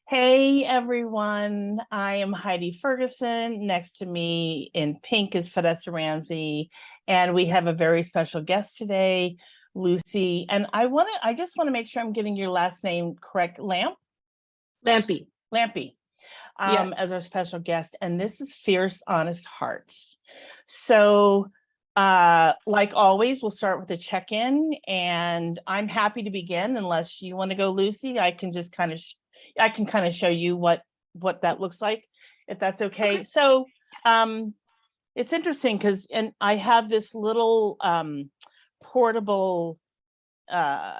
Hey everyone, I am Heidi Ferguson. Next to me in pink is Vanessa Ramsey, and we have a very special guest today, Lucy. And I just want to make sure I'm getting your last name correct, Lampy. Lampy, as Yes. our special guest. And this is Fierce Honest Hearts. So, like always, we'll start with a check-in, and I'm happy to begin unless you want to go, Lucy. I can kind of show you what that looks like, if that's okay. Okay. So, Yes. um, it's interesting because and I have this little portable uh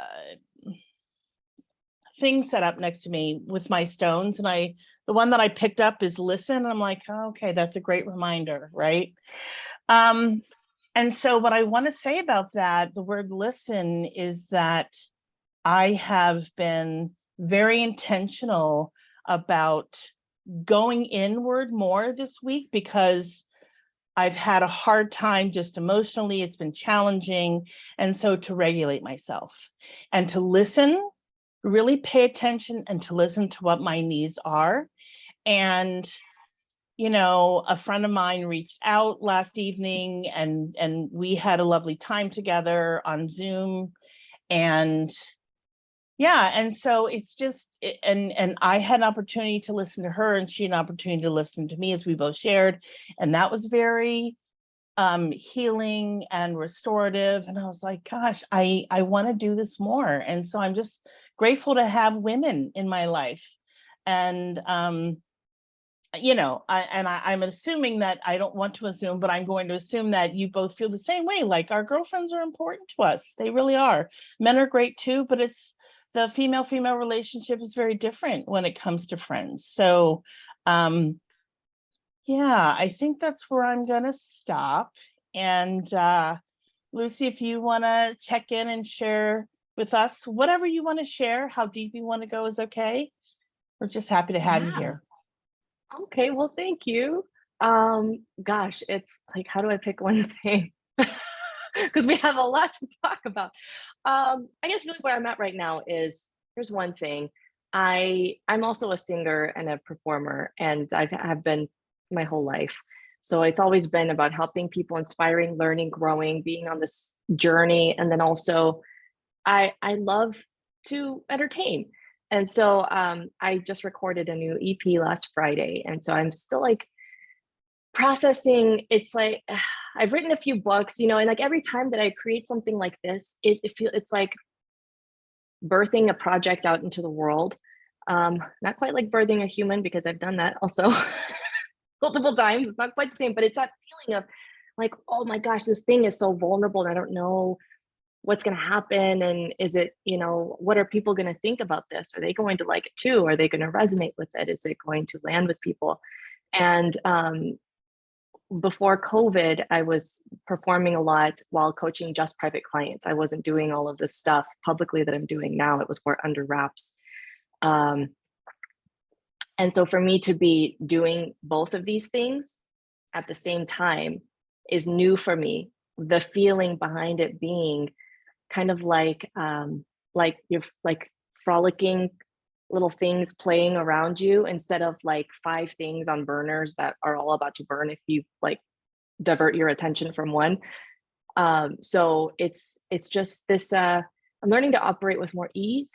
thing set up next to me with my stones, and the one that I picked up is listen, and I'm like, oh, okay, that's a great reminder, right? Um, and so what I want to say about that, the word listen, is that I have been very intentional about going inward more this week because I've had a hard time just emotionally. It's been challenging. And so to regulate myself and to listen, really pay attention and to listen to what my needs are. And a friend of mine reached out last evening, and we had a lovely time together on Zoom. And yeah, and so it's just and I had an opportunity to listen to her, and she had an opportunity to listen to me as we both shared. And that was very healing and restorative. And I was like, gosh, I want to do this more. And so I'm just grateful to have women in my life. And I'm assuming that I don't want to assume, but I'm going to assume that you both feel the same way. Like, our girlfriends are important to us. They really are. Men are great too, but it's the female-female relationship is very different when it comes to friends. So, yeah, I think that's where I'm gonna stop. And Lucy, if you want to check in and share with us whatever you want to share, how deep you want to go is okay. We're just happy to have you Yeah. here. Okay. Well, thank you. Gosh, it's like, how do I pick one thing? Because we have a lot to talk about. I guess really where I'm at right now is here's one thing. I'm also a singer and a performer, and have been my whole life. So it's always been about helping people, inspiring, learning, growing, being on this journey, and then also I love to entertain. And so I just recorded a new EP last Friday. And so I'm still like processing. It's like I've written a few books, and like every time that I create something like this, it's like birthing a project out into the world. Not quite like birthing a human because I've done that also multiple times. It's not quite the same, but it's that feeling of like, oh my gosh, this thing is so vulnerable and I don't know what's going to happen, and is it, what are people going to think about this? Are they going to like it too? Are they going to resonate with it? Is it going to land with people? And before COVID, I was performing a lot while coaching just private clients. I wasn't doing all of this stuff publicly that I'm doing now. It was more under wraps. um, and so for me to be doing both of these things at the same time is new for me. The feeling behind it being kind of like you're like frolicking little things playing around you instead of like five things on burners that are all about to burn if you like divert your attention from one. So it's just this I'm learning to operate with more ease.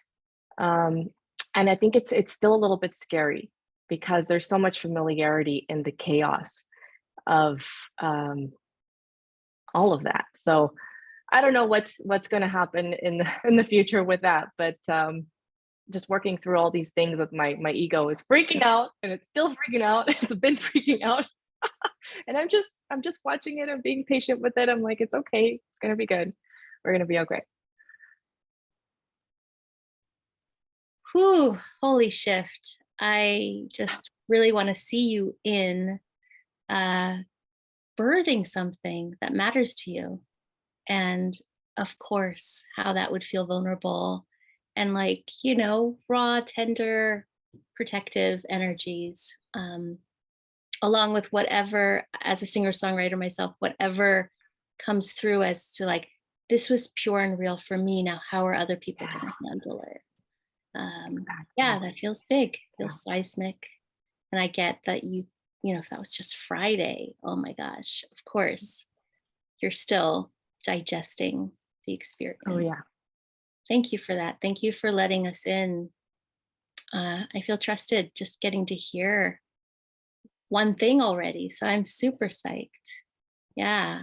um, and I think it's still a little bit scary because there's so much familiarity in the chaos of um, all of that. So I don't know what's going to happen in the future with that, but just working through all these things with my ego is freaking out, and it's still freaking out. It's been freaking out, and I'm just watching it and being patient with it. I'm like, it's okay. It's gonna be good. We're gonna be okay. Whew, holy shift. I just really want to see you in uh, birthing something that matters to you. And of course, how that would feel vulnerable and like, raw, tender, protective energies, along with whatever, as a singer songwriter myself, whatever comes through as to like, this was pure and real for me. Now, how are other people going to handle it? Yeah, that feels big, feels seismic. And I get that if that was just Friday, oh my gosh, of course, you're still digesting the experience. Oh yeah. Thank you for that. Thank you for letting us in. I feel trusted just getting to hear one thing already. So I'm super psyched. Yeah.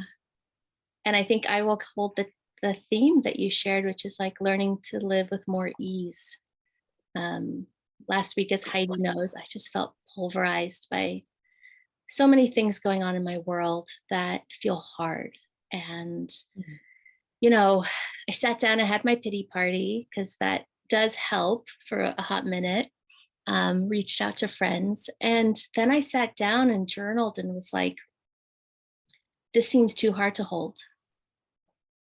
And I think I will hold the theme that you shared, which is like learning to live with more ease. Last week, as Heidi knows, I just felt pulverized by so many things going on in my world that feel hard. And, I sat down, I had my pity party because that does help for a hot minute. Reached out to friends. And then I sat down and journaled and was like, this seems too hard to hold.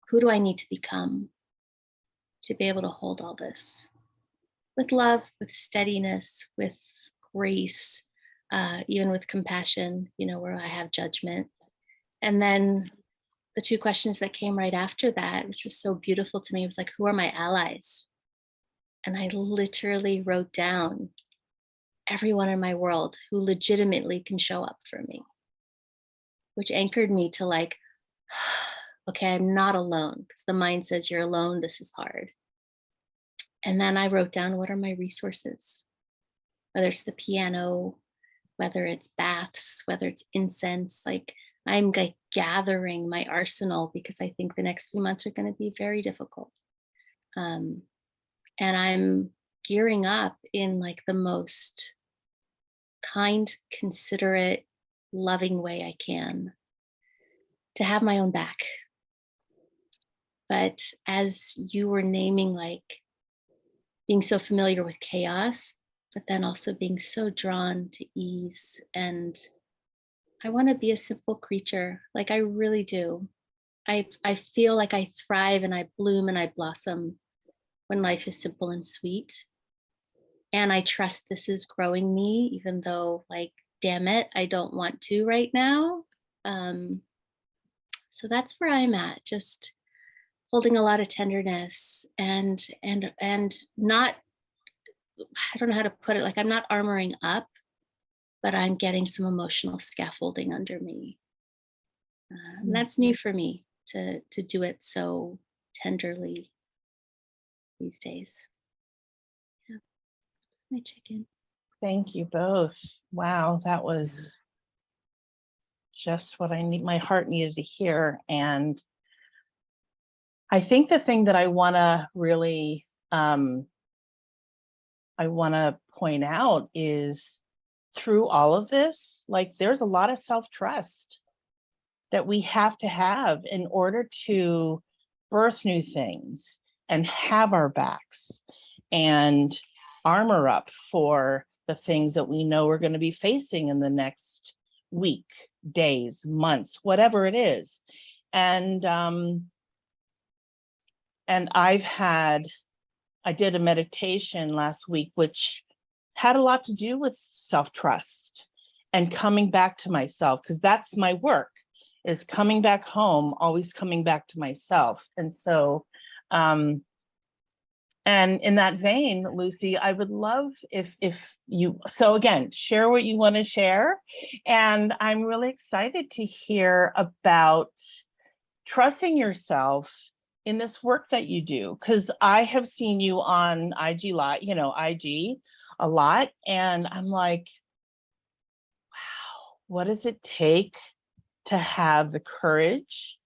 Who do I need to become to be able to hold all this? With love, with steadiness, with grace, even with compassion, where I have judgment. And then the two questions that came right after that, which was so beautiful to me, was like, who are my allies? And I literally wrote down everyone in my world who legitimately can show up for me, which anchored me to like, okay, I'm not alone, because the mind says you're alone, this is hard. And then I wrote down, what are my resources? Whether it's the piano, whether it's baths, whether it's incense, like I'm like gathering my arsenal because I think the next few months are going to be very difficult. And I'm gearing up in like the most kind, considerate, loving way I can to have my own back. But as you were naming, like being so familiar with chaos, but then also being so drawn to ease. And I want to be a simple creature. Like I really do. I feel like I thrive and I bloom and I blossom when life is simple and sweet. And I trust this is growing me, even though, like, damn it, I don't want to right now. So that's where I'm at, just holding a lot of tenderness and not, I don't know how to put it, like I'm not armoring up, but I'm getting some emotional scaffolding under me. And that's new for me to do it so tenderly these days. Yeah, that's my chicken. Thank you both. Wow, that was just what my heart needed to hear. And I think the thing that I want to really, point out is through all of this, like there's a lot of self-trust that we have to have in order to birth new things and have our backs and armor up for the things that we know we're going to be facing in the next week, days, months, whatever it is. And I did a meditation last week, which had a lot to do with self-trust and coming back to myself, because that's my work, is coming back home, always coming back to myself. And so, and in that vein, Luci, I would love if you, so again, share what you want to share. And I'm really excited to hear about trusting yourself in this work that you do, because I have seen you on IG IG a lot, and I'm like, wow, what does it take to have the courage?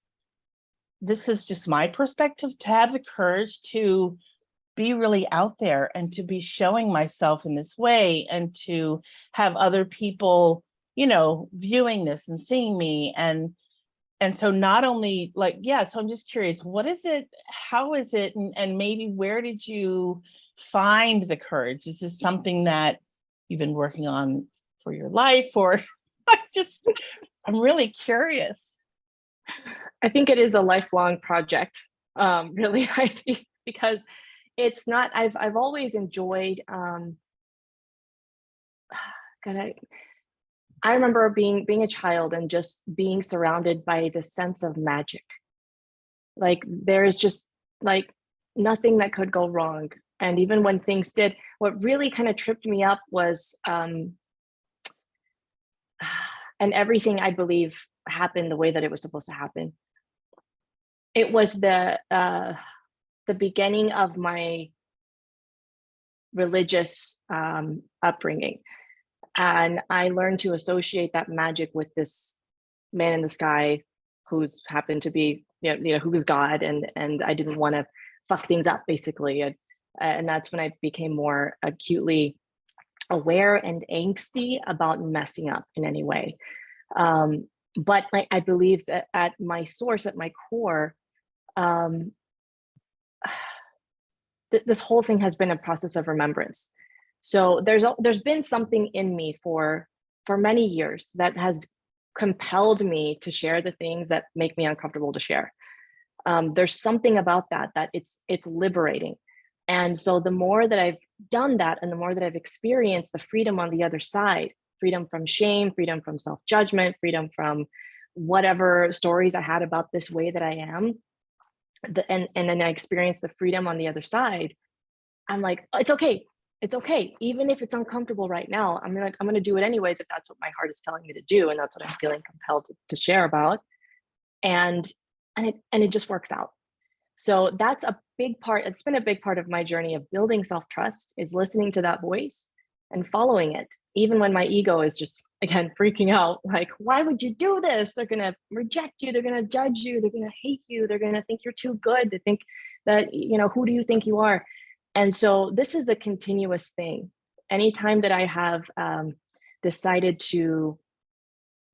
This is just my perspective, to have the courage to be really out there and to be showing myself in this way, and to have other people, viewing this and seeing me. And so not only like, yeah, so I'm just curious, what is it, how is it, and maybe where did you find the courage? Is this something that you've been working on for your life, or I'm really curious. I think it is a lifelong project, really, Heidi, because it's not, I've always enjoyed, I remember being a child and just being surrounded by this sense of magic. Like there's just like nothing that could go wrong. And even when things did, what really kind of tripped me up was, and everything I believe happened the way that it was supposed to happen. It was the beginning of my religious upbringing. And I learned to associate that magic with this man in the sky who's happened to be, who was God. And I didn't want to fuck things up, basically. And that's when I became more acutely aware and angsty about messing up in any way. But I believe that at my source, at my core, this whole thing has been a process of remembrance. So there's been something in me for many years that has compelled me to share the things that make me uncomfortable to share. There's something about that it's liberating. And so the more that I've done that, and the more that I've experienced the freedom on the other side, freedom from shame, freedom from self-judgment, freedom from whatever stories I had about this way that I am, and then I experienced the freedom on the other side, I'm like, oh, it's okay. It's okay. Even if it's uncomfortable right now, I'm gonna do it anyways if that's what my heart is telling me to do, and that's what I'm feeling compelled to share about. And it just works out. So that's a big part. It's been a big part of my journey of building self-trust, is listening to that voice and following it, even when my ego is just, again, freaking out. Like, why would you do this? They're gonna reject you. They're gonna judge you. They're gonna hate you. They're gonna think you're too good. They think that, who do you think you are? And so this is a continuous thing. Anytime that I have decided to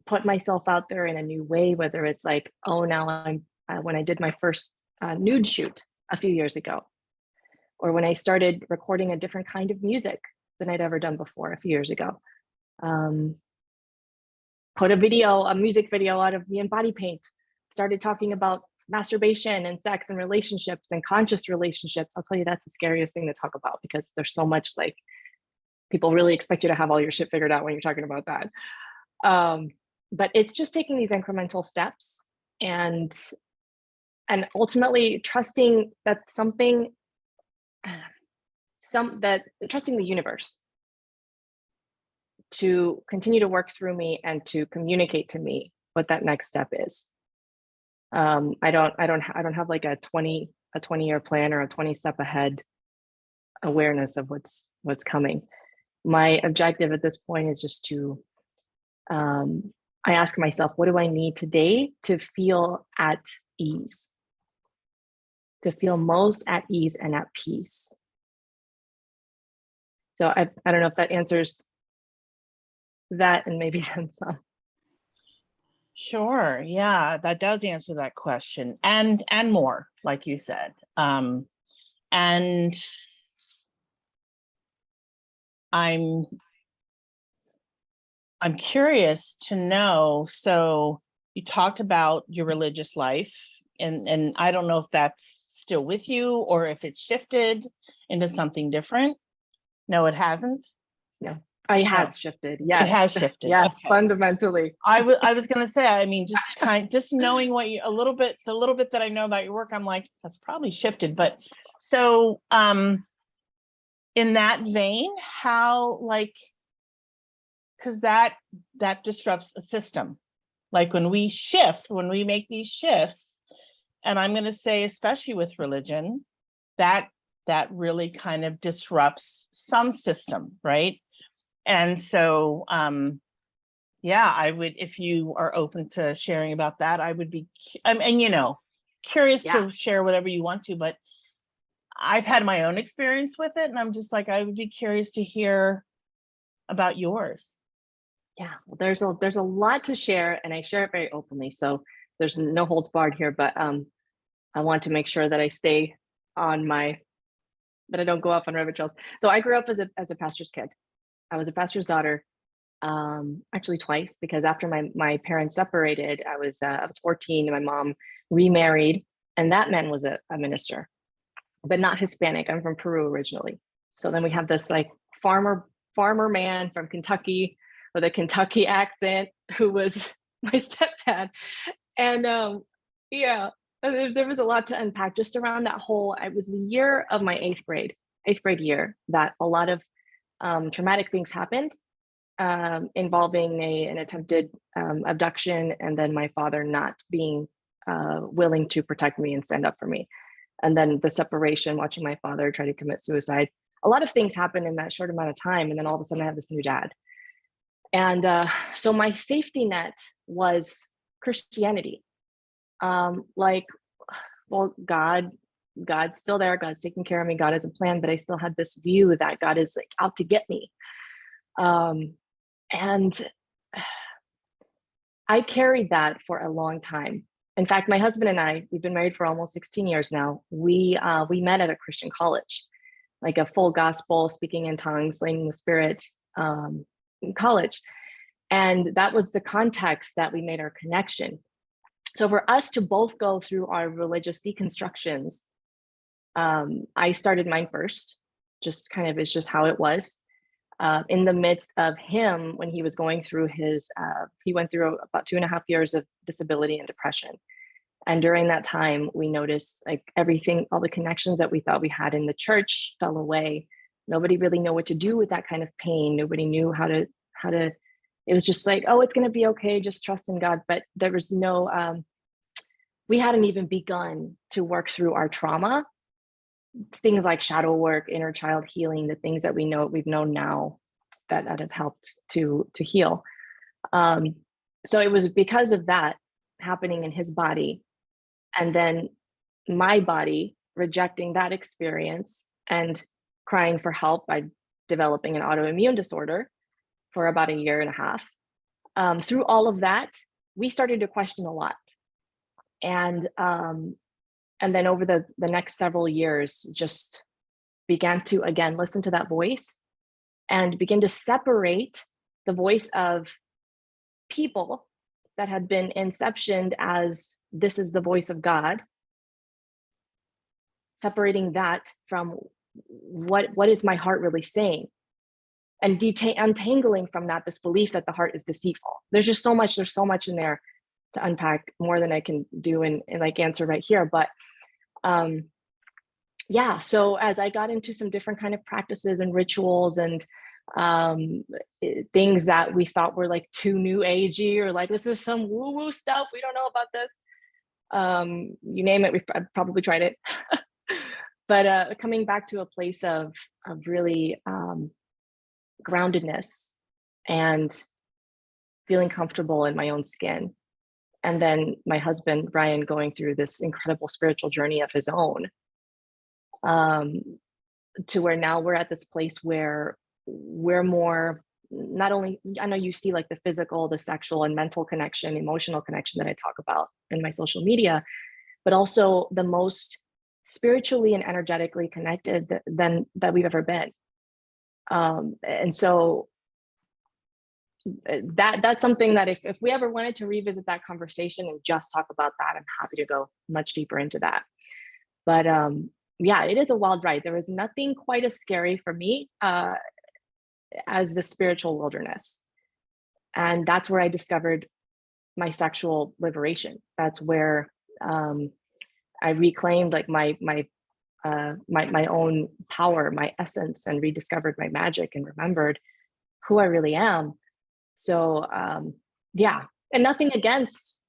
put myself out there in a new way, whether it's like, oh, now I'm when I did my first nude shoot a few years ago, or when I started recording a different kind of music than I'd ever done before a few years ago, put a music video out of me in body paint, started talking about masturbation and sex and relationships and conscious relationships. I'll tell you, that's the scariest thing to talk about, because there's so much, like, people really expect you to have all your shit figured out when you're talking about that. But it's just taking these incremental steps and ultimately trusting that trusting the universe to continue to work through me and to communicate to me what that next step is. I don't have like a 20-year plan or a 20-step ahead awareness of what's coming. My objective at this point is just to, I ask myself, what do I need today to feel at ease? To feel most at ease and at peace. So I don't know if that answers that, and maybe then some. Sure. Yeah, that does answer that question, and more, like you said. And I'm curious to know, so you talked about your religious life, and I don't know if that's still with you or if it's shifted into something different. No, it hasn't. No, it has shifted. Yes, it has shifted. Yes, okay. Fundamentally. I was gonna say, I mean, just knowing what the little bit that I know about your work, I'm like, that's probably shifted. But so, in that vein, how, like, because that disrupts a system. Like when we make these shifts, and I'm going to say, especially with religion, that really kind of disrupts some system, right? And so, yeah, I would, if you are open to sharing about that, I would be, and curious to share whatever you want to, but I've had my own experience with it, and I'm just like, I would be curious to hear about yours. Yeah, well, there's a lot to share, and I share it very openly, so there's no holds barred here. But I want to make sure that I stay on that I don't go off on rabbit trails. So I grew up as a pastor's kid. I was a pastor's daughter, actually twice, because after my parents separated, I was 14, and my mom remarried, and that man was a minister, but not Hispanic. I'm from Peru originally. So then we have this like farmer man from Kentucky with a Kentucky accent who was my stepdad. And yeah, there was a lot to unpack just around that whole, it was the year of my 8th grade. 8th grade year that a lot of traumatic things happened, involving an attempted abduction, and then my father not being willing to protect me and stand up for me. And then the separation, watching my father try to commit suicide. A lot of things happened in that short amount of time. And then all of a sudden I have this new dad. And so my safety net was Christianity. Like, well, God's still there. God's taking care of me. God has a plan, but I still had this view that God is like out to get me. And I carried that for a long time. In fact, my husband and I, we've been married for almost 16 years now. We met at a Christian college, like a full gospel, speaking in tongues, laying in the spirit college. And that was the context that we made our connection. So for us to both go through our religious deconstructions, I started mine first, just kind of, it's just how it was. In the midst of him, when he was going through he went through about 2.5 years of disability and depression. And during that time, we noticed like everything, all the connections that we thought we had in the church fell away. Nobody really knew what to do with that kind of pain. Nobody knew how to, it was just like, oh, it's going to be okay. Just trust in God. But there was no, we hadn't even begun to work through our trauma. Things like shadow work, inner child healing, the things that we've known now that have helped to heal. So it was because of that happening in his body, and then my body rejecting that experience and crying for help by developing an autoimmune disorder for about 1.5 years. Through all of that, we started to question a lot. And then over the next several years, just began to, again, listen to that voice and begin to separate the voice of people that had been inceptioned as this is the voice of God, separating that from what is my heart really saying, and untangling from that this belief that the heart is deceitful. There's so much in there to unpack, more than I can do and like answer right here. But yeah, so as I got into some different kind of practices and rituals and things that we thought were like too new agey, or like, this is some woo-woo stuff, we don't know about this. You name it, I've probably tried it. But coming back to a place of really groundedness and feeling comfortable in my own skin. And then my husband, Brian, going through this incredible spiritual journey of his own, to where now we're at this place where we're more, not only, I know you see like the physical, the sexual and mental connection, emotional connection that I talk about in my social media, but also the most spiritually and energetically connected that we've ever been. And so that's something that if we ever wanted to revisit that conversation and just talk about that, I'm happy to go much deeper into that. But yeah, it is a wild ride. There was nothing quite as scary for me as the spiritual wilderness. And that's where I discovered my sexual liberation. That's where I reclaimed like my own power, my essence, and rediscovered my magic and remembered who I really am. So yeah, and nothing against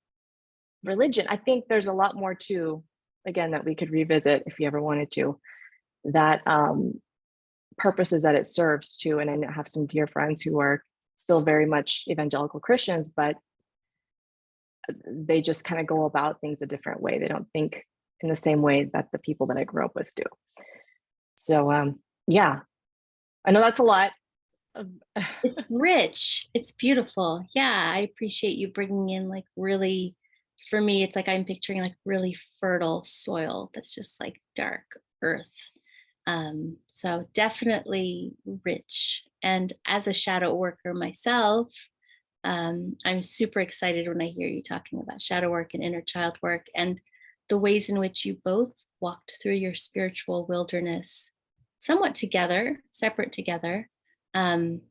religion. I think there's a lot more to, again, that we could revisit if you ever wanted to, that purposes that it serves to. And I have some dear friends who are still very much evangelical Christians, but they just kind of go about things a different way. They don't think in the same way that the people that I grew up with do. So yeah, I know that's a lot. It's rich. It's beautiful. Yeah, I appreciate you bringing in like really, for me, it's like I'm picturing like really fertile soil that's just like dark earth. So definitely rich. And as a shadow worker myself, I'm super excited when I hear you talking about shadow work and inner child work and the ways in which you both walked through your spiritual wilderness, somewhat together, separate together. And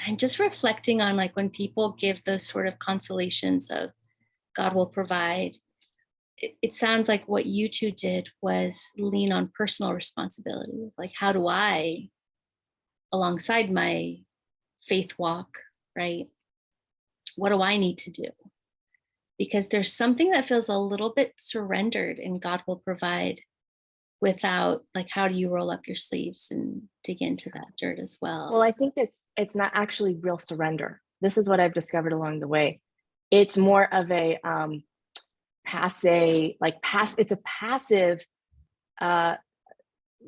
I'm just reflecting on like when people give those sort of consolations of God will provide, it sounds like what you two did was lean on personal responsibility. Like, how do I, alongside my faith walk, right? What do I need to do? Because there's something that feels a little bit surrendered and God will provide, without, like, how do you roll up your sleeves and dig into that dirt as well? Well, I think it's not actually real surrender. This is what I've discovered along the way. It's more of a it's a passive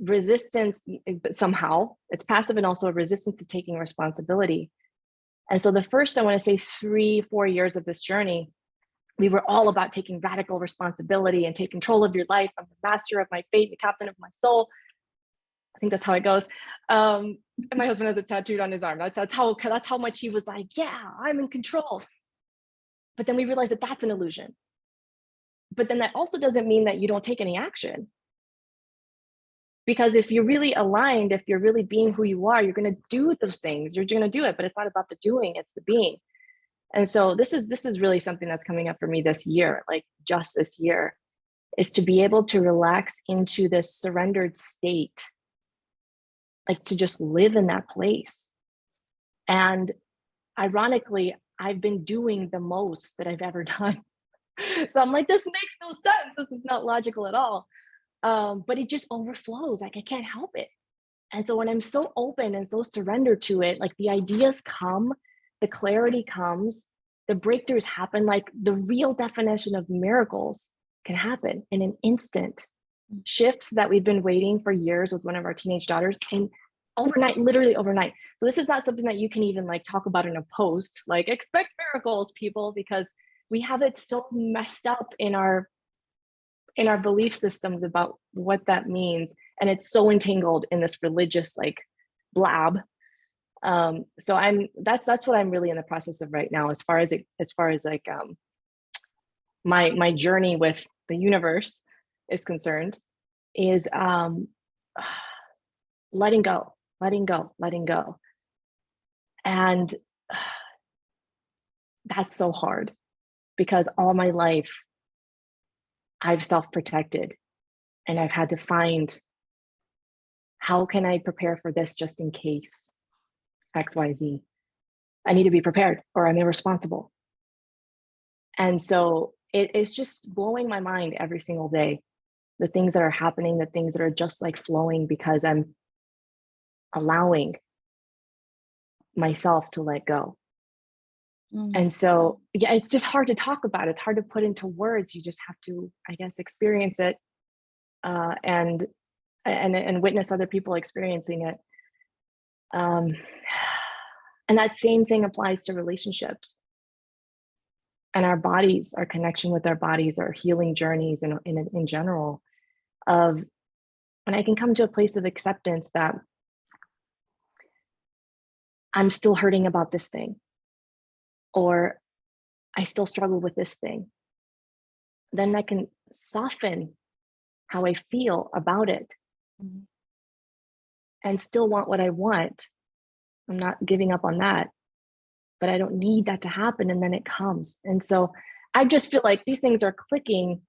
resistance, but somehow it's passive and also a resistance to taking responsibility. And so the first, I want to say 3-4 years of this journey, we were all about taking radical responsibility and take control of your life. I'm the master of my fate, the captain of my soul. I think that's how it goes. And my husband has it tattooed on his arm. That's how much he was like, yeah, I'm in control. But then we realized that that's an illusion. But then that also doesn't mean that you don't take any action. Because if you're really aligned, if you're really being who you are, you're going to do those things. You're going to do it, but it's not about the doing, it's the being. And so this is really something that's coming up for me this year, like just this year, is to be able to relax into this surrendered state, like to just live in that place. And ironically, I've been doing the most that I've ever done. So I'm like, this makes no sense. This is not logical at all. But it just overflows. Like I can't help it. And so when I'm so open and so surrendered to it, like the ideas come, the clarity comes, the breakthroughs happen, like the real definition of miracles can happen in an instant. Shifts that we've been waiting for years with one of our teenage daughters, and overnight, literally overnight. So this is not something that you can even like talk about in a post, like expect miracles, people, because we have it so messed up in our belief systems about what that means. And it's so entangled in this religious like blab. So that's what I'm really in the process of right now, as far as like my journey with the universe is concerned, is letting go. And that's so hard, because all my life I've self-protected, and I've had to find, how can I prepare for this just in case XYZ? I need to be prepared or I'm irresponsible. And so it is just blowing my mind every single day, the things that are happening, the things that are just like flowing, because I'm allowing myself to let go. And so, yeah, it's just hard to talk about. It's hard to put into words. You just have to, I guess, experience it and witness other people experiencing it. And that same thing applies to relationships and our bodies, our connection with our bodies, our healing journeys, and in general, of when I can come to a place of acceptance that I'm still hurting about this thing, or I still struggle with this thing, then I can soften how I feel about it and still want what I want. I'm not giving up on that, but I don't need that to happen. And then it comes. And so I just feel like these things are clicking,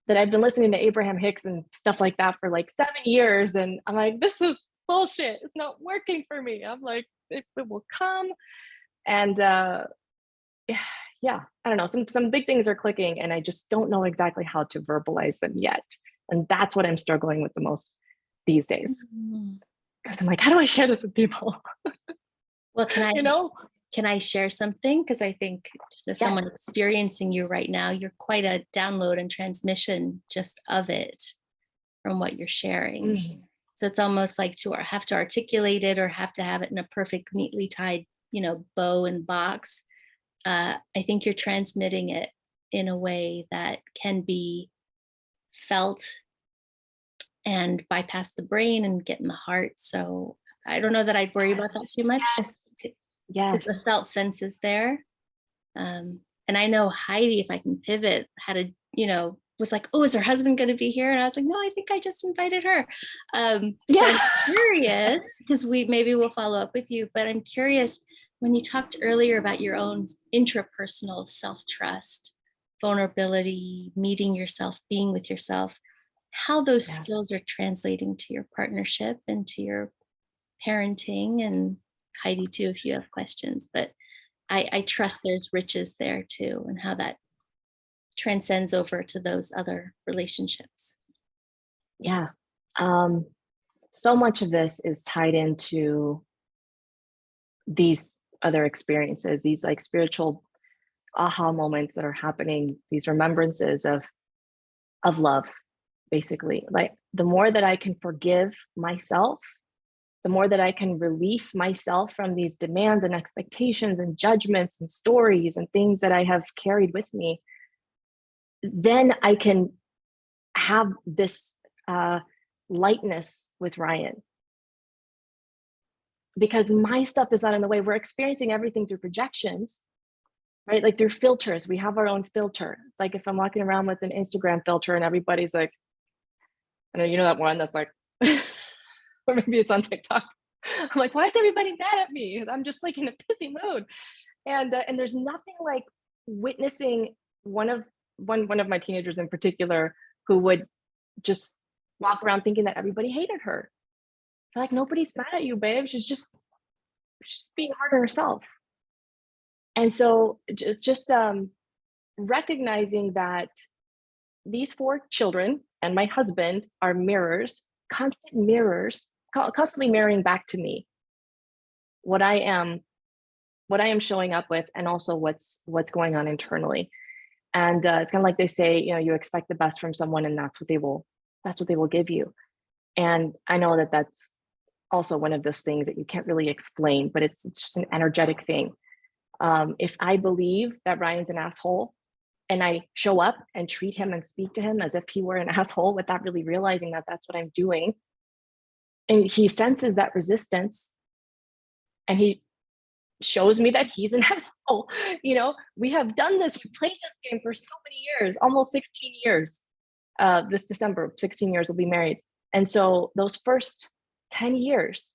that I've been listening to Abraham Hicks and stuff like that for like 7 years. And I'm like, this is bullshit. It's not working for me. I'm like, it will come. And yeah, I don't know. Some big things are clicking, and I just don't know exactly how to verbalize them yet. And that's what I'm struggling with the most these days. Because I'm like, how do I share this with people? Well, can I share something? Because I think just as someone experiencing you right now, you're quite a download and transmission just of it from what you're sharing. So it's almost like to have to articulate it or have to have it in a perfect, neatly tied, bow and box. I think you're transmitting it in a way that can be felt and bypass the brain and get in the heart. So I don't know that I'd worry about that too much. Yes. The felt sense is there. And I know Heidi, if I can pivot, had a, was like, oh, is her husband going to be here? And I was like, no, I think I just invited her. So I'm curious, because maybe we'll follow up with you, but I'm curious, when you talked earlier about your own intrapersonal self-trust, vulnerability, meeting yourself, being with yourself, how those Yeah. skills are translating to your partnership and to your parenting, and Heidi too, if you have questions. But I trust there's riches there too, and how that transcends over to those other relationships. Yeah. So much of this is tied into these other experiences, these like spiritual aha moments that are happening, these remembrances of love, basically. Like the more that I can forgive myself, the more that I can release myself from these demands and expectations and judgments and stories and things that I have carried with me, then I can have this lightness with Ryan. Because my stuff is not in the way. We're experiencing everything through projections, right? Like through filters. We have our own filter. It's like if I'm walking around with an Instagram filter and everybody's like, I know, you know that one that's like, or maybe it's on TikTok. I'm like, why is everybody mad at me? I'm just like in a pissy mood. And there's nothing like witnessing one of my teenagers in particular who would just walk around thinking that everybody hated her. They're like, nobody's mad at you, babe. She's just being hard on herself. And so just recognizing that these 4 children and my husband are mirrors, constant mirrors, constantly mirroring back to me what I am showing up with, and also what's going on internally. And it's kind of like they say, you know, you expect the best from someone, and that's what they will give you. And I know that that's also one of those things that you can't really explain, but it's just an energetic thing. If I believe that Ryan's an asshole, and I show up and treat him and speak to him as if he were an asshole without really realizing that that's what I'm doing, and he senses that resistance, and he shows me that he's an asshole. You know, we have done this, we played this game for so many years, almost 16 years. This December, 16 years, we'll be married. And so those first 10 years,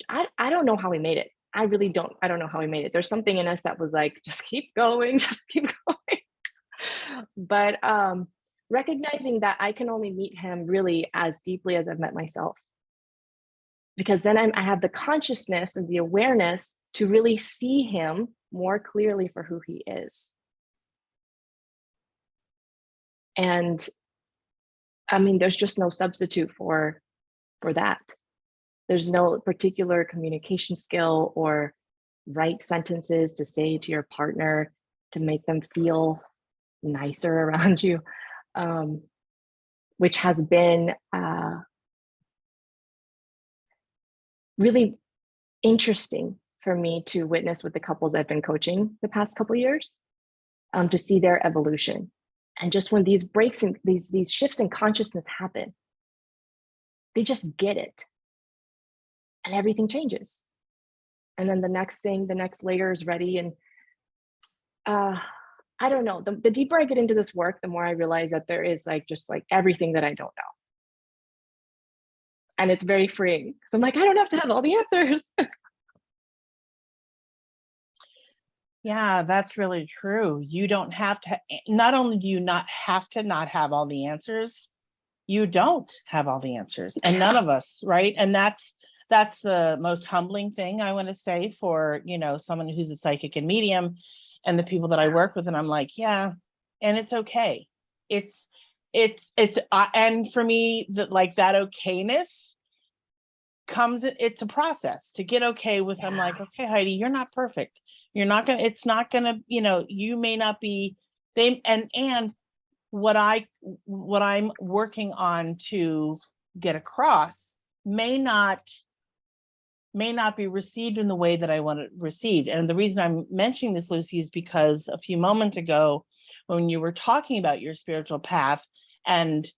I don't know how we made it. I really don't. I don't know how we made it. There's something in us that was like, just keep going, just keep going. But recognizing that I can only meet him really as deeply as I've met myself. Because then I have the consciousness and the awareness to really see him more clearly for who he is. And I mean, there's just no substitute for that. There's no particular communication skill or right sentences to say to your partner to make them feel nicer around you, which has been really interesting for me to witness with the couples I've been coaching the past couple of years, to see their evolution. And just when these breaks and these shifts in consciousness happen, they just get it. And everything changes. And then the next layer is ready. And I don't know, the deeper I get into this work, the more I realize that there is like just like everything that I don't know. And it's very freeing because I'm like, I don't have to have all the answers. Yeah, that's really true. You don't have to, not only do you not have to not have all the answers, you don't have all the answers, and none of us, right? And that's the most humbling thing I want to say for, you know, someone who's a psychic and medium and the people that I work with. And I'm like, yeah, and it's okay. It's and for me, that like that okayness comes, it's a process to get okay with. I'm like, okay, Heidi, you're not perfect. You're not gonna, it's not gonna, you know, you may not be, they, and what I'm working on to get across may not be received in the way that I want it received. And the reason I'm mentioning this, Lucy, is because a few moments ago, when you were talking about your spiritual path and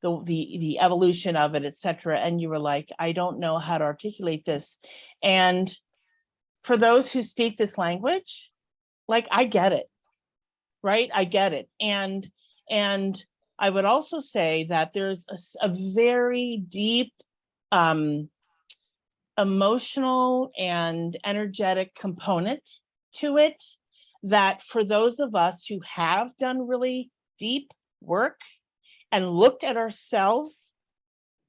the evolution of it, etc., and you were like, I don't know how to articulate this. And for those who speak this language, like, I get it, right? I get it. And I would also say that there's a very deep emotional and energetic component to it that for those of us who have done really deep work and looked at ourselves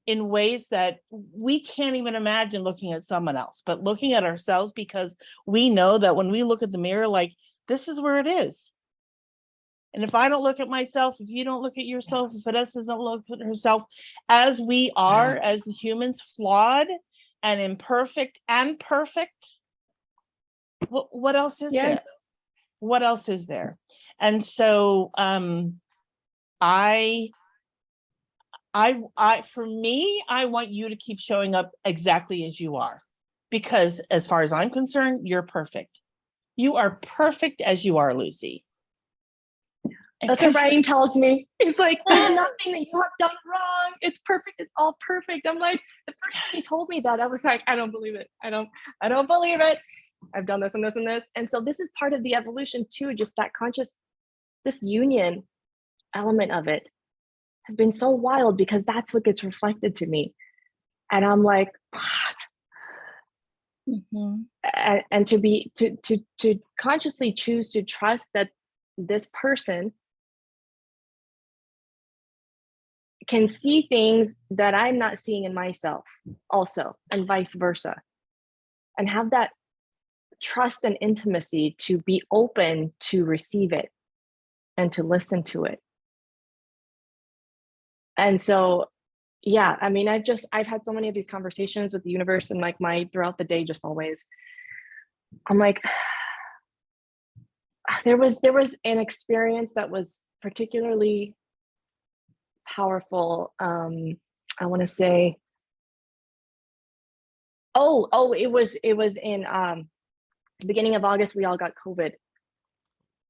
in ways that we can't even imagine looking at someone else, but looking at ourselves, because we know that when we look at the mirror, like, this is where it is. And if I don't look at myself, if you don't look at yourself, if Vanessa doesn't look at herself, as we are, as the humans, flawed and imperfect and perfect, what else is there? What else is there? And so for me, I want you to keep showing up exactly as you are, because as far as I'm concerned, you're perfect. You are perfect as you are, Luci. That's what Ryan tells me. He's like, there's nothing that you have done wrong. It's perfect. It's all perfect. I'm like, the first time he told me that, I was like, I don't believe it. I don't believe it. I've done this and this and this. And so this is part of the evolution too, just that conscious, this union element of it has been so wild, because that's what gets reflected to me. And I'm like, what? And to consciously choose to trust that this person can see things that I'm not seeing in myself also, and vice versa, and have that trust and intimacy to be open to receive it and to listen to it. And so, yeah, I mean, I've had so many of these conversations with the universe, and like throughout the day, just always, I'm like, there was an experience that was particularly powerful. I want to say, it was in the beginning of August. We all got COVID,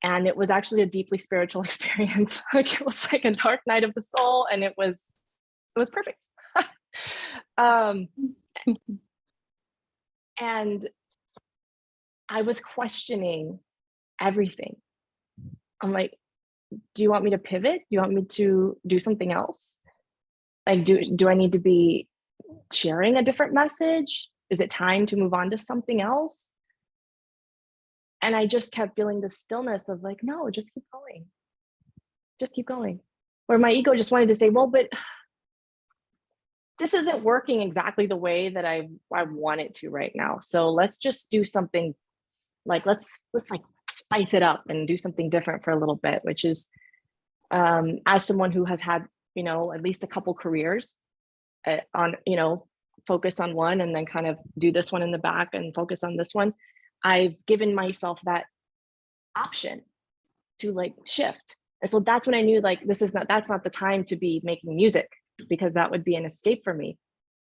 and it was actually a deeply spiritual experience. Like, it was like a dark night of the soul, and it was perfect. And I was questioning everything. I'm like, do you want me to pivot? Do you want me to do something else? Like, do I need to be sharing a different message? Is it time to move on to something else? And I just kept feeling the stillness of like, no, just keep going. Just keep going. Where my ego just wanted to say, well, but this isn't working exactly the way that I want it to right now. So let's just do something, like, let's like spice it up and do something different for a little bit, which is, as someone who has had, at least a couple careers on, focus on one and then kind of do this one in the back and focus on this one, I've given myself that option to like shift. And so that's when I knew, like, that's not the time to be making music, because that would be an escape for me.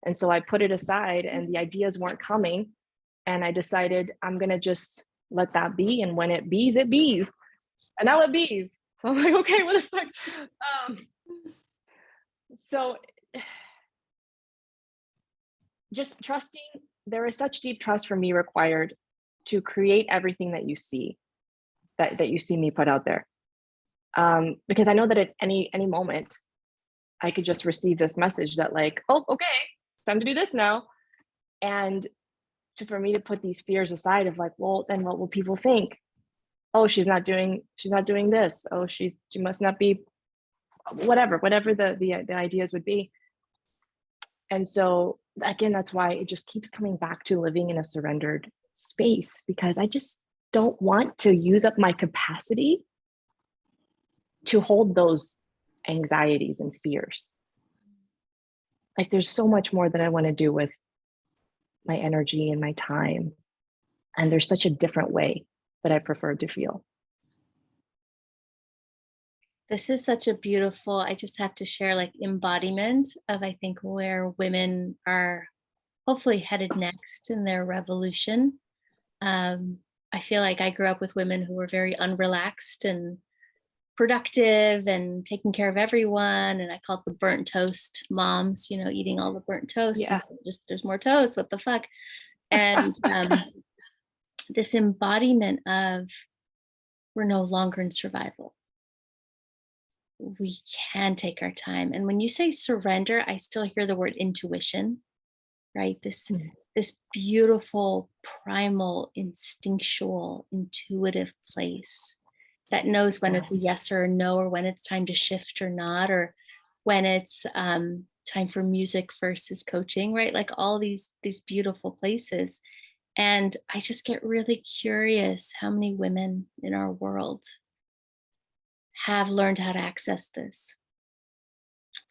And so I put it aside, and the ideas weren't coming. And I decided I'm going to just let that be. And when it bees, it bees. And now it bees. So I'm like, okay, what the fuck? So just trusting, there is such deep trust for me required to create everything that you see, that you see me put out there. Because I know that at any moment, I could just receive this message that like, oh, okay, it's time to do this now. And for me to put these fears aside of like, well, then what will people think? Oh, she's not doing this. Oh, she must not be, whatever the ideas would be. And so again, that's why it just keeps coming back to living in a surrendered space, because I just don't want to use up my capacity to hold those anxieties and fears. Like, there's so much more that I want to do with my energy and my time. And there's such a different way that I prefer to feel. This is such a beautiful, I just have to share, like, embodiment of, I think, where women are hopefully headed next in their revolution. I feel like I grew up with women who were very unrelaxed and productive and taking care of everyone. And I call it the burnt toast moms, eating all the burnt toast. Yeah. Just there's more toast. What the fuck? And this embodiment of, we're no longer in survival. We can take our time. And when you say surrender, I still hear the word intuition, right? This this beautiful, primal, instinctual, intuitive place that knows when it's a yes or a no, or when it's time to shift or not, or when it's time for music versus coaching, right? Like all these beautiful places. And I just get really curious how many women in our world have learned how to access this,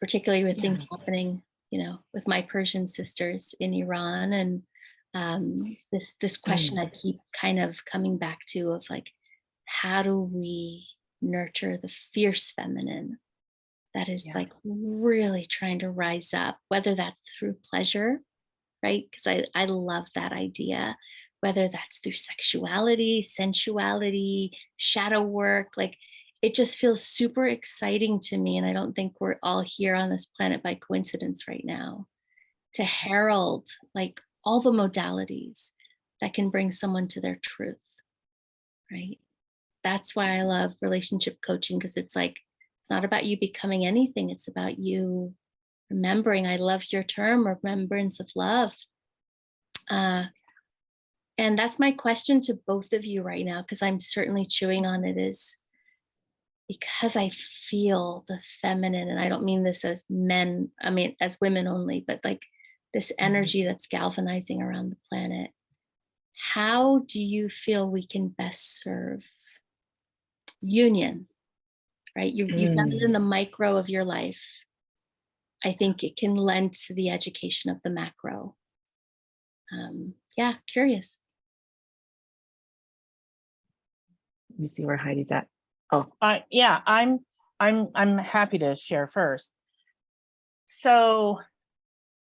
particularly with things happening, with my Persian sisters in Iran. And this question I keep kind of coming back to of like, how do we nurture the fierce feminine that is like really trying to rise up, whether that's through pleasure, right? Because I love that idea, whether that's through sexuality, sensuality, shadow work, like it just feels super exciting to me. And I don't think we're all here on this planet by coincidence right now to herald like all the modalities that can bring someone to their truth, right? That's why I love relationship coaching, because it's like, it's not about you becoming anything. It's about you remembering. I love your term, remembrance of love. And that's my question to both of you right now, because I'm certainly chewing on it, is because I feel the feminine, and I don't mean this as men, I mean as women only, but like this energy that's galvanizing around the planet. How do you feel we can best serve union, right? You've done it in the micro of your life. I think it can lend to the education of the macro. Yeah, curious. Let me see where Heidi's at. Oh, Yeah, I'm happy to share first. So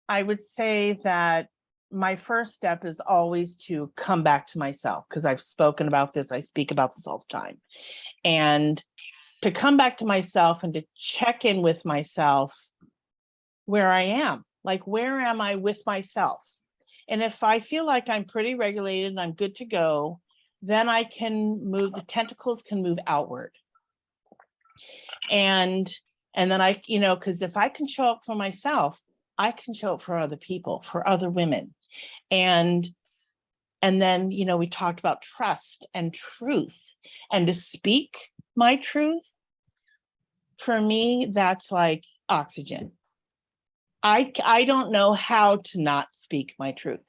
I would say that my first step is always to come back to myself, because I've spoken about this, I speak about this all the time. And to come back to myself and to check in with myself where I am, like, where am I with myself? And if I feel like I'm pretty regulated and I'm good to go, then I can move, the tentacles can move outward. And then I, because if I can show up for myself, I can show up for other people, for other women. And then, we talked about trust and truth, and to speak my truth, for me, that's like oxygen. I don't know how to not speak my truth.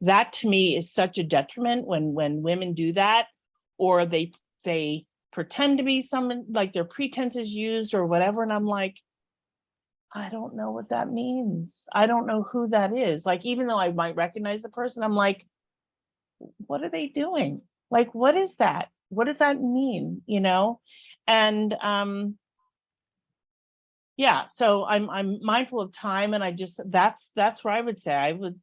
That to me is such a detriment when women do that, or they pretend to be someone, like their pretense is used or whatever. And I'm like, I don't know what that means. I don't know who that is. Like, even though I might recognize the person, I'm like, what are they doing? Like, what is that? What does that mean? And yeah, so I'm mindful of time, and I just, that's where I would say I would,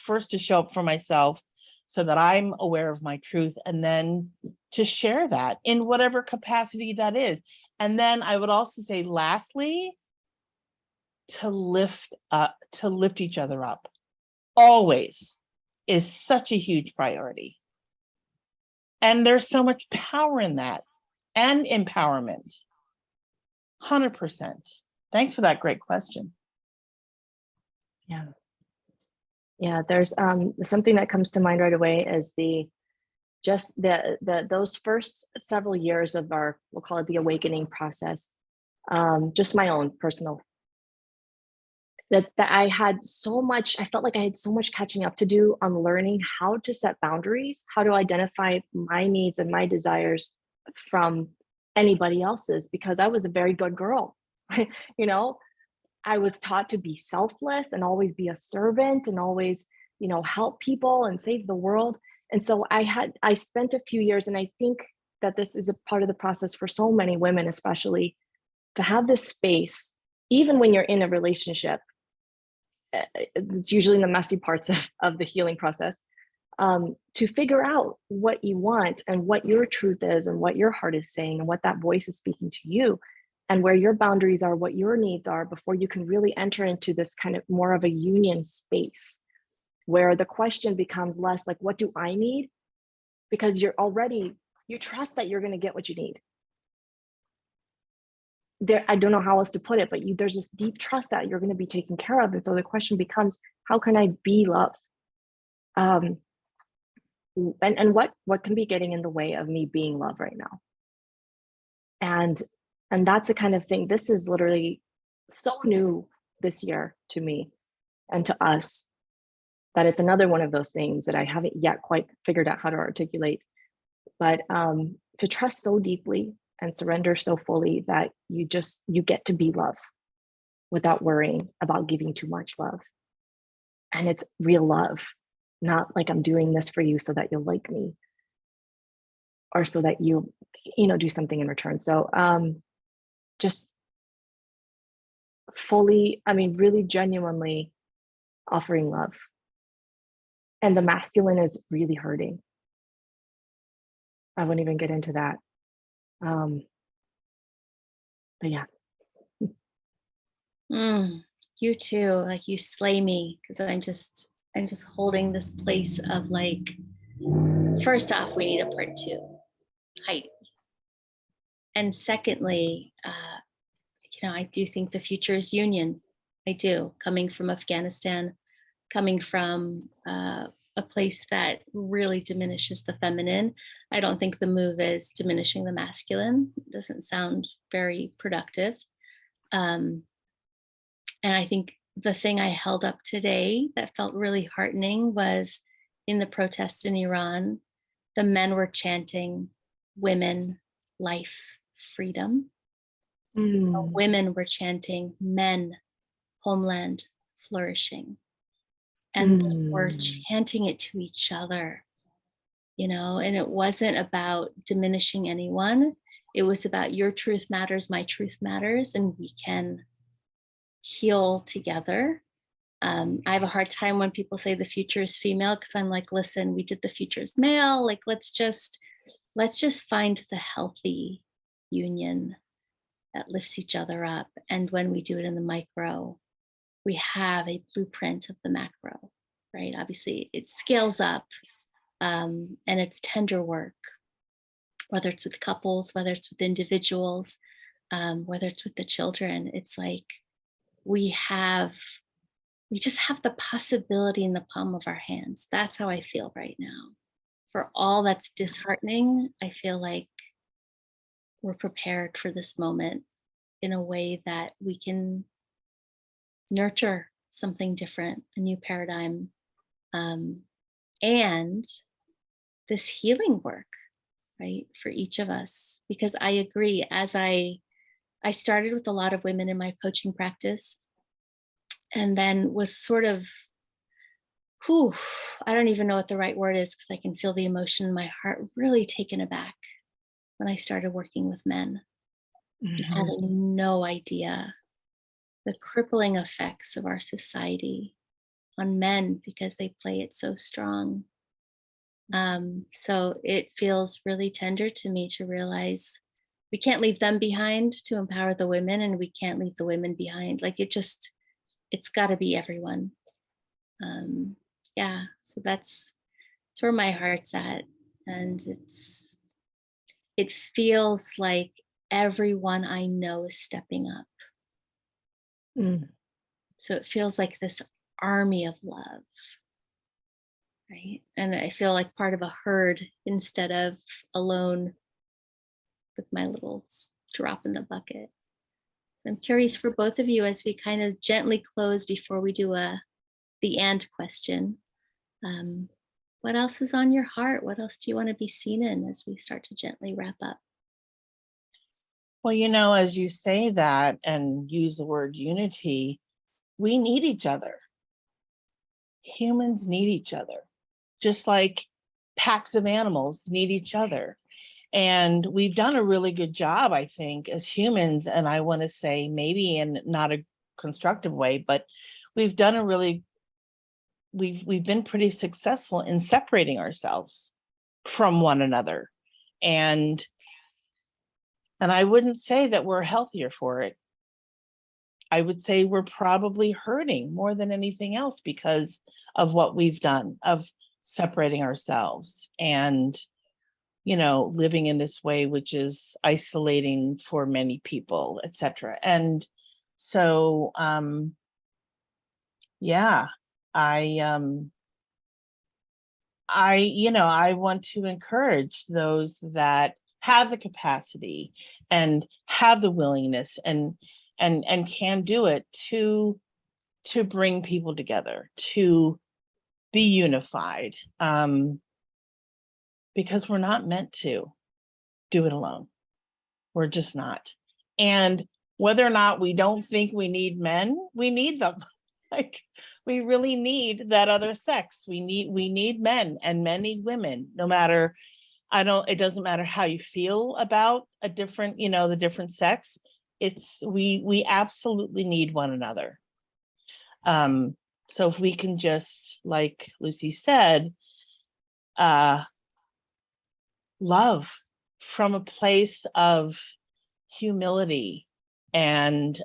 first to show up for myself so that I'm aware of my truth, and then to share that in whatever capacity that is. And then I would also say, lastly, to lift each other up always is such a huge priority. And there's so much power in that, and empowerment. 100%. Thanks for that great question. Yeah, there's something that comes to mind right away is those first several years of our, we'll call it the awakening process. Just my own personal, that I had so much, I felt like I had so much catching up to do on learning how to set boundaries, how to identify my needs and my desires from anybody else's, because I was a very good girl. I was taught to be selfless and always be a servant and always, help people and save the world. And so I spent a few years, and I think that this is a part of the process for so many women, especially, to have this space, even when you're in a relationship. It's usually in the messy parts of the healing process, to figure out what you want and what your truth is and what your heart is saying and what that voice is speaking to you, and where your boundaries are, what your needs are, before you can really enter into this kind of more of a union space where the question becomes less like, what do I need? Because you trust that you're going to get what you need. I don't know how else to put it, but there's this deep trust that you're going to be taken care of. And so the question becomes, how can I be love? Um, and what can be getting in the way of me being love right now? And that's the kind of thing, this is literally so new this year to me and to us, that it's another one of those things that I haven't yet quite figured out how to articulate. But to trust so deeply and surrender so fully that you get to be love without worrying about giving too much love. And it's real love, not like I'm doing this for you so that you'll like me or so that you know, do something in return. So just fully, I mean, really genuinely offering love. And the masculine is really hurting. I wouldn't even get into that. Um, but yeah. You too, like you slay me, because I'm just holding this place of like, first off, we need a part two, height. And secondly, you know, I do think the future is union. I do, coming from Afghanistan, coming from a place that really diminishes the feminine. I don't think the move is diminishing the masculine. It doesn't sound very productive. And I think the thing I held up today that felt really heartening was in the protests in Iran, the men were chanting women, life, freedom. Women were chanting men, homeland, flourishing. And they were chanting it to each other, you know, and it wasn't about diminishing anyone. It was about your truth matters, my truth matters, and we can heal together. I have a hard time when people say the future is female, because I'm like, listen, we did the future is male. Like, let's just find the healthy union that lifts each other up. And when we do it in the micro, we have a blueprint of the macro, right? Obviously, it scales up, and it's tender work, whether it's with couples, whether it's with individuals, whether it's with the children. It's like we just have the possibility in the palm of our hands. That's how I feel right now. For all that's disheartening, I feel like we're prepared for this moment in a way that we can nurture something different, a new paradigm, and this healing work, right, for each of us. Because I agree, as I started with a lot of women in my coaching practice, and then was sort of, I don't even know what the right word is, because I can feel the emotion in my heart really taken aback when I started working with men, and having no idea the crippling effects of our society on men because they play it so strong. So it feels really tender to me to realize we can't leave them behind to empower the women, and we can't leave the women behind. Like it's got to be everyone. Yeah, so that's where my heart's at, and it feels like everyone I know is stepping up. So it feels like this army of love, right? And I feel like part of a herd instead of alone with my little drop in the bucket. I'm curious for both of you, as we kind of gently close before we do the and question. What else is on your heart? What else do you want to be seen in as we start to gently wrap up? Well, you know, as you say that and use the word unity, we need each other. Humans need each other, just like packs of animals need each other. And we've done a really good job, I think, as humans. And I want to say, maybe in not a constructive way, but we've done a really, we've been pretty successful in separating ourselves from one another. And I wouldn't say that we're healthier for it. I would say we're probably hurting more than anything else because of what we've done, of separating ourselves and, you know, living in this way, which is isolating for many people, etc. And so, yeah, I I want to encourage those that have the capacity and have the willingness and can do it to bring people together, to be unified, because we're not meant to do it alone. We're just not. And whether or not we don't think we need men, we need them. Like, we really need that other sex. We need men, and men need women, no matter, it doesn't matter how you feel about a different, the different sex. We absolutely need one another. So if we can just, like Lucy said, love from a place of humility and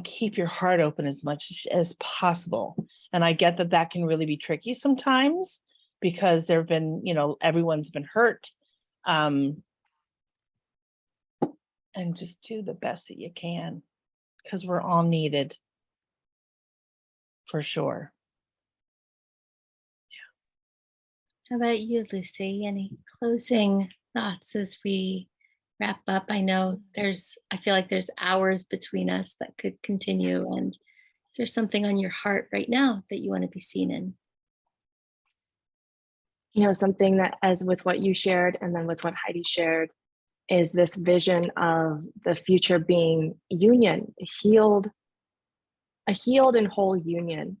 keep your heart open as much as possible. And I get that can really be tricky sometimes, because there've been, everyone's been hurt. And just do the best that you can, because we're all needed, for sure. How about you, Lucy? Any closing thoughts as we wrap up? I feel like there's hours between us that could continue. And is there something on your heart right now that you want to be seen in? Something that, as with what you shared and then with what Heidi shared, is this vision of the future being union, a healed and whole union,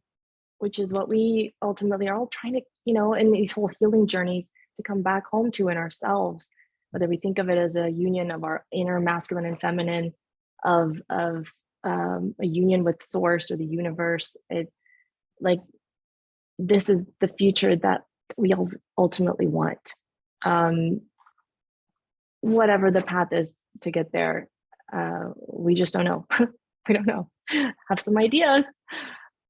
which is what we ultimately are all trying to, in these whole healing journeys, to come back home to in ourselves. Whether we think of it as a union of our inner masculine and feminine, of a union with source or the universe, this is the future that we ultimately want. Whatever the path is to get there, we just don't know. We don't know. Have some ideas,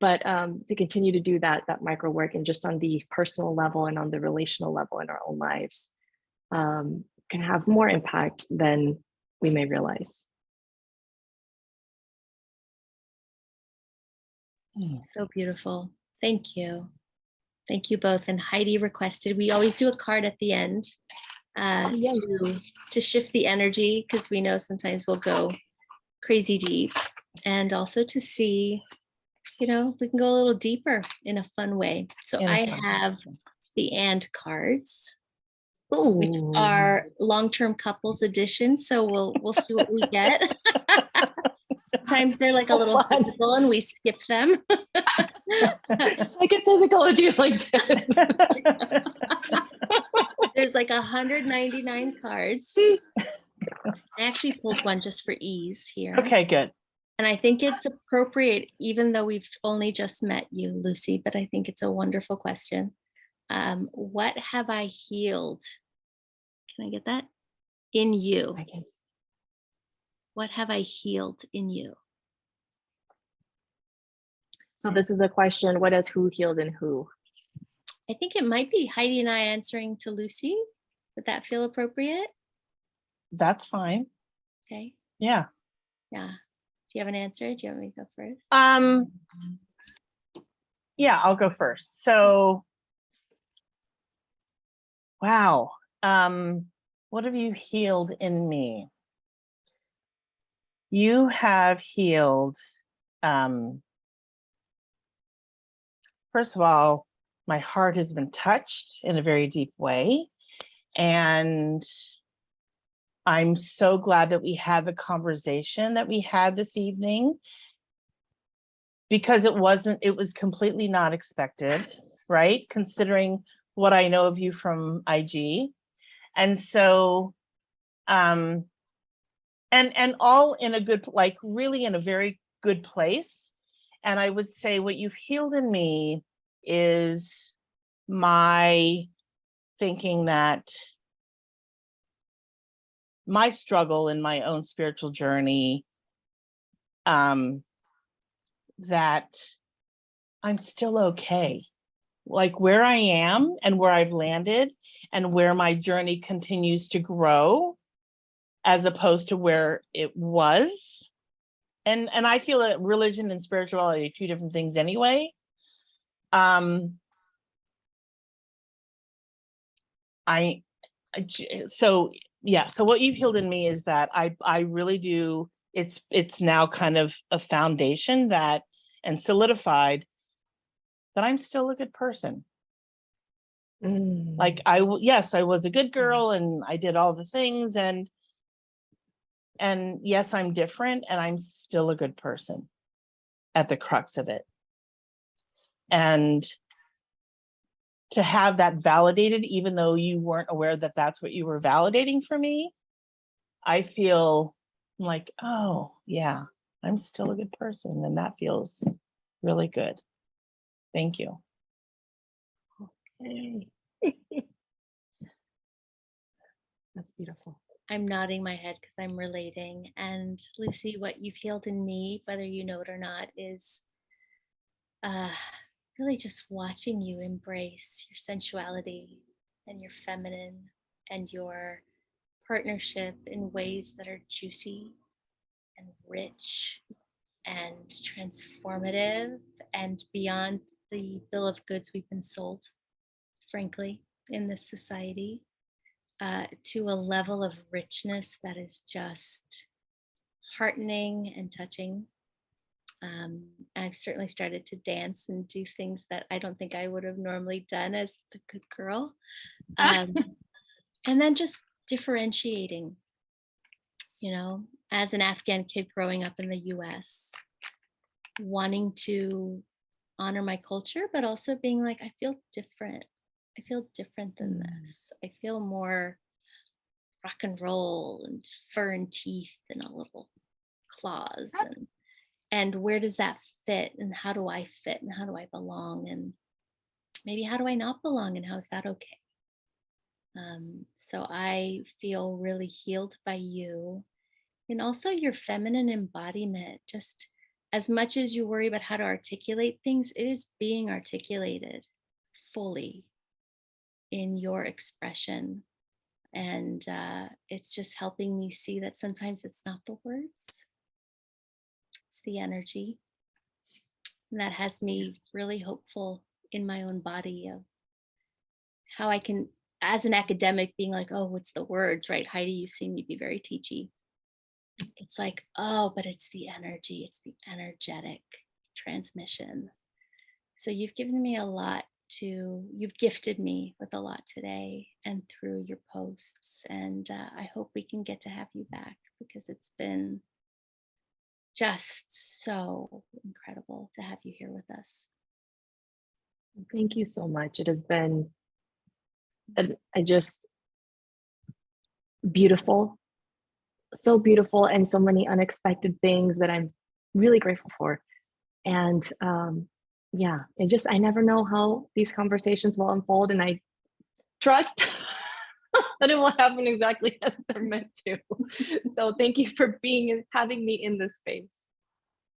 but to continue to do that micro work, and just on the personal level and on the relational level in our own lives, can have more impact than we may realize. So beautiful. Thank you. Thank you both. And Heidi requested, we always do a card at the end to shift the energy, because we know sometimes we'll go crazy deep, and also to see, we can go a little deeper in a fun way. So I have the and cards, which are long-term couples edition. So we'll see what we get. Sometimes they're like a little physical and we skip them. I get physical with you like this. There's like 199 cards. I actually pulled one just for ease here. Okay, good. And I think it's appropriate, even though we've only just met you, Lucy, but I think it's a wonderful question. What have I healed? Can I get that? In you. What have I healed in you? So this is a question, what has who healed in who? I think it might be Heidi and I answering to Lucy. Would that feel appropriate? That's fine. Okay. Yeah. Yeah. Do you have an answer? Do you want me to go first? Yeah, I'll go first. So, wow. What have you healed in me? You have healed, first of all, my heart has been touched in a very deep way. And I'm so glad that we had the conversation that we had this evening, because it was completely not expected, right? Considering what I know of you from IG. And so, and all in a good, really in a very good place. And I would say what you've healed in me is my thinking that my struggle in my own spiritual journey, that I'm still okay. Like where I am and where I've landed and where my journey continues to grow, as opposed to where it was. And I feel that religion and spirituality are two different things anyway. So yeah, so what you've healed in me is that I really do, it's now kind of a foundation that, and solidified that I'm still a good person. Like yes, I was a good girl and I did all the things, and yes, I'm different and I'm still a good person at the crux of it. And to have that validated, even though you weren't aware that that's what you were validating for me, I feel like, oh yeah, I'm still a good person, and that feels really good. Thank you. Okay. That's beautiful. I'm nodding my head because I'm relating. And Luci, what you've healed in me, whether you know it or not, is really just watching you embrace your sensuality and your feminine and your partnership in ways that are juicy and rich and transformative and beyond the bill of goods we've been sold, frankly, in this society, to a level of richness that is just heartening and touching. I've certainly started to dance and do things that I don't think I would have normally done as the good girl. And then just differentiating, you know, as an Afghan kid growing up in the US, wanting to honor my culture, but also being like, I feel different. I feel different than this. I feel more rock and roll and fur and teeth and a little claws, and where does that fit, and how do I fit, and how do I belong, and maybe how do I not belong, and how is that okay? So I feel really healed by you, and also your feminine embodiment. Just as much as you worry about how to articulate things, it is being articulated fully in your expression. And it's just helping me see that sometimes it's not the words, it's the energy. And that has me really hopeful in my own body of how I can, as an academic, being like, oh, what's the words, right? Heidi, you seem to be very teachy. It's like, oh, but it's the energy, it's the energetic transmission. So you've given me a lot you've gifted me with a lot today and through your posts. And I hope we can get to have you back, because it's been just so incredible to have you here with us. Thank you so much. It has been beautiful, so beautiful, and so many unexpected things that I'm really grateful for. And yeah, I never know how these conversations will unfold, and I trust that it will happen exactly as they're meant to. So thank you for having me in this space.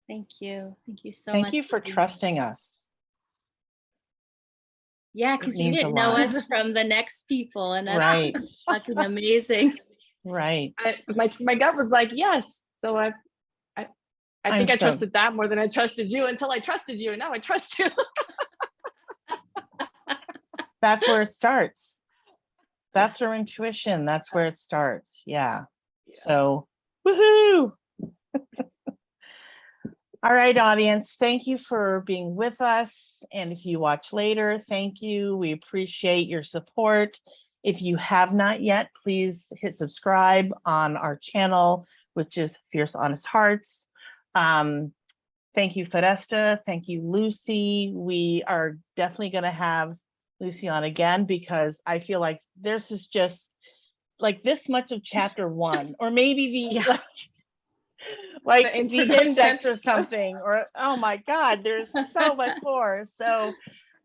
Thank you so much. Thank you for trusting us. Yeah, because you didn't know us from the next people, and that's right. fucking amazing. Right. My gut was like, yes. So I think I trusted that more than I trusted you, until I trusted you, and now I trust you. That's where it starts. That's our intuition. That's where it starts. Yeah. So, woohoo. All right, audience, thank you for being with us. And if you watch later, thank you. We appreciate your support. If you have not yet, please hit subscribe on our channel, which is Fierce Honest Hearts. Thank you, Fedesta. Thank you, Luci. We are definitely going to have Luci on again, because I feel like this is just like this much of chapter 1, or maybe the like the index or something, or oh my God, there's so much more. So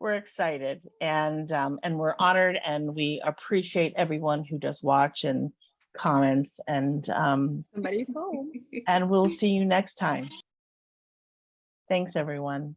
we're excited, and we're honored, and we appreciate everyone who does watch and comments, and somebody's home. And we'll see you next time. Thanks, everyone.